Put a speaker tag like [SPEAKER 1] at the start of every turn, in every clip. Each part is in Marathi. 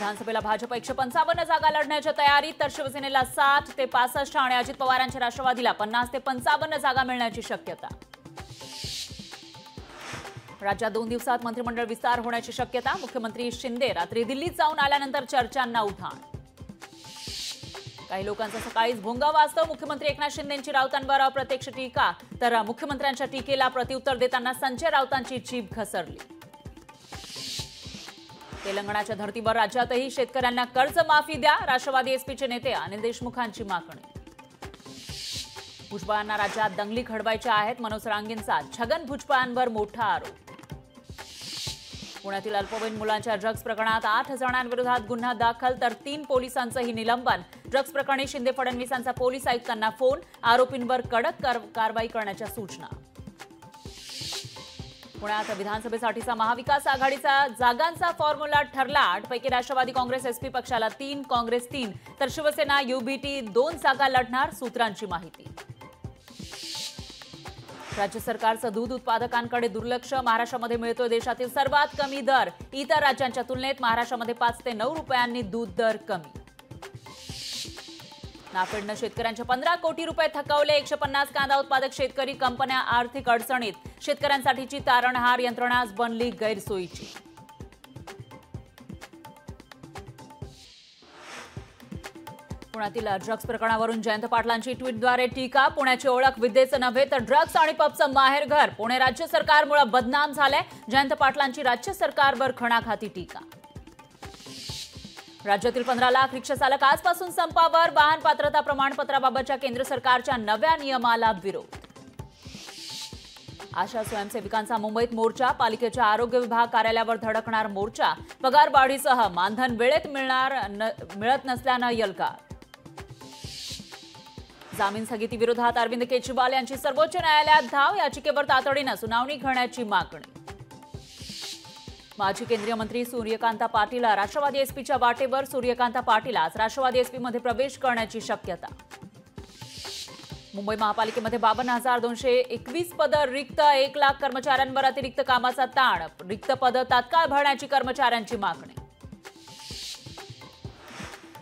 [SPEAKER 1] विधानसभेला भाजप 155 जागा लढण्याच्या तयारीत, तर शिवसेनेला 60 ते 65 आणि अजित पवारांच्या राष्ट्रवादीला 50 ते 55 जागा मिळण्याची शक्यता. राज्यात 2 दिवसात मंत्रिमंडळ विस्तार होण्याची शक्यता. मुख्यमंत्री शिंदे रात्री दिल्लीत जाऊन आल्यानंतर चर्चांना उधाण. काही लोकांचा सकाळीच भोंगा वाजतो. मुख्यमंत्री एकनाथ शिंदेंची राऊतांवर अप्रत्यक्ष टीका, तर मुख्यमंत्र्यांच्या टीकेला प्रत्युत्तर देताना संजय राऊतांची जीभ घसरली. तेलंगणाच्या धर्तीवर राज्यातही शेतकऱ्यांना कर्जमाफी द्या, राष्ट्रवादी एसपीचे नेते अनिल देशमुखांची मागणी. भुजबळांना राज्यात दंगली घडवायच्या आहेत, मनोज रांगेंचा छगन भुजबळांवर मोठा आरोप. पुण्यातील अल्पवयीन मुलांच्या ड्रग्ज प्रकरणात 8 जणांविरोधात गुन्हा दाखल, तर 3 पोलिसांचंही निलंबन. ड्रग्ज प्रकरणी शिंदे फडणवीसांचा पोलीस आयुक्तांना फोन, आरोपींवर कडक कारवाई करण्याच्या सूचना. पुण्यात विधानसभेसाठीचा महाविकास आघाडीचा जागांचा फॉर्म्युला ठरला. 8 पैकी राष्ट्रवादी काँग्रेस एसपी पक्षाला 3, काँग्रेस 3, तर शिवसेना युबीटी 2 जागा लढणार, सूत्रांची माहिती. राज्य सरकारचं दूध उत्पादकांकडे दुर्लक्ष. महाराष्ट्रामध्ये मिळतोय देशातील सर्वात कमी दर. इतर राज्यांच्या तुलनेत महाराष्ट्रामध्ये 5 ते 9 रुपयांनी दूध दर कमी. नाफेडनं शेतकऱ्यांचे 15 कोटी रुपये थकवले. 150 कांदा उत्पादक शेतकरी कंपन्या आर्थिक अडचणीत. शेतकऱ्यांसाठीची तारणहार यंत्रणाच बनली गैरसोयीची. पुण्यातील ड्रग्ज प्रकरणावरून जयंत पाटलांची ट्विटद्वारे टीका. पुण्याची ओळख विद्येचं नव्हे तर ड्रग्ज आणि पबचं माहेरघर. पुणे राज्य सरकारमुळे बदनाम झालंय. जयंत पाटलांची राज्य सरकारवर खणाखाती टीका. राज्यातील 15 लाख रिक्षा चालक आजपासून संपावर. वाहन पात्रता प्रमाणपत्राबाबतच्या केंद्र सरकारच्या नव्या नियमाला विरोध. आशा स्वयंसेविकांचा मुंबईत मोर्चा. पालिकेच्या आरोग्य विभाग कार्यालयावर धडकणार मोर्चा. पगारवाढीसह मानधन वेळेत मिळत नसल्यानं यलकार. जामीन स्थगिती विरोधात अरविंद केजरीवाल यांची सर्वोच्च न्यायालयात धाव. याचिकेवर तातडीनं सुनावणी घेण्याची मागणी. माजी केंद्रीय मंत्री सूर्यकांता पाटील राष्ट्रवादी एसपीच्या वाटेवर. सूर्यकांता पाटील आज राष्ट्रवादी एसपीमध्ये प्रवेश करण्याची शक्यता. मुंबई महापालिकेमध्ये 52,221 पदं रिक्त. 1 लाख कर्मचाऱ्यांवर अतिरिक्त कामाचा ताण. रिक्त पदं तात्काळ भरण्याची कर्मचाऱ्यांची मागणी.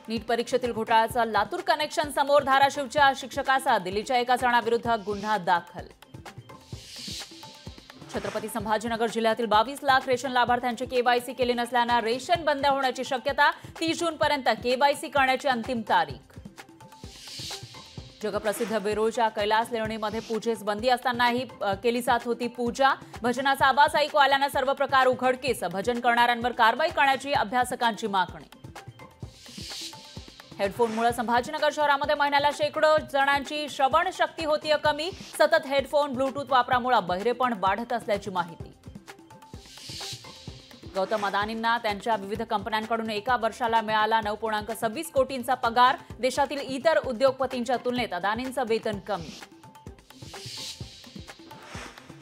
[SPEAKER 1] नीट परीक्षेतील घोटाळ्याचा लातूर कनेक्शन समोर. धाराशिवच्या शिक्षकाचा दिल्लीच्या एका जणाविरुद्ध गुन्हा दाखल. छत्रपती संभाजीनगर जिल्ह्यातील 22 लाख रेशन लाभार्थ्यांचे केवायसी केले नसल्यानं रेशन बंद होण्याची शक्यता. 30 जूनपर्यंत केवायसी करण्याची अंतिम तारीख. जगप्रसिद्ध वेरूळच्या कैलास लेणीमध्ये पूजेस बंदी असतानाही केली जात होती पूजा. भजनाचा आवाज ऐकू आल्यानं सर्व प्रकार उघडकीस. भजन करणाऱ्यांवर कारवाई करण्याची अभ्यासकांची मागणी. हेडफोनमुळे संभाजीनगर शहरामध्ये महिन्याला शेकडो जणांची श्रवण शक्ती होतीये कमी. सतत हेडफोन ब्लूटूथ वापरामुळे बहिरेपण वाढत असल्याची माहिती. गौतम अदानींना त्यांच्या विविध कंपन्यांकडून एका वर्षाला मिळाला 9.26 कोटींचा पगार. देशातील इतर उद्योगपतींच्या तुलनेत अदानींचं वेतन कमी.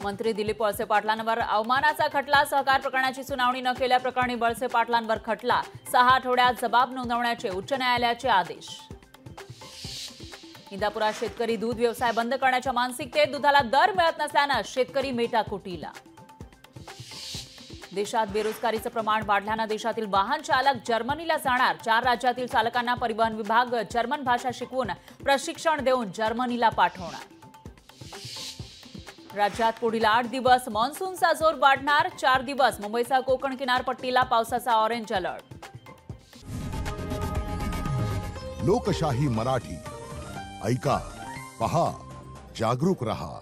[SPEAKER 1] मंत्री दिलीप वळसे पाटलांवर अवमानाचा खटला. सहकार प्रकरणाची सुनावणी न केल्याप्रकरणी वळसे पाटलांवर खटला. 6 आठवड्यात जबाब नोंदवण्याचे उच्च न्यायालयाचे आदेश. इंदापुरात शेतकरी दूध व्यवसाय बंद करण्याच्या मानसिकतेत. दुधाला दर मिळत नसल्यानं शेतकरी मेटाकुटीला. देशात बेरोजगारीचं प्रमाण वाढल्यानं देशातील वाहन चालक जर्मनीला जाणार. 4 राज्यातील चालकांना परिवहन विभाग जर्मन भाषा शिकवून प्रशिक्षण देऊन जर्मनीला पाठवणार. राज्यात पुढील 8 दिवस मान्सूनचा जोर वाढणार. 4 दिवस मुंबईसह कोकण किनारपट्टीला पावसाचा ऑरेंज अलर्ट.
[SPEAKER 2] लोकशाही मराठी ऐका, पहा, जागरूक रहा.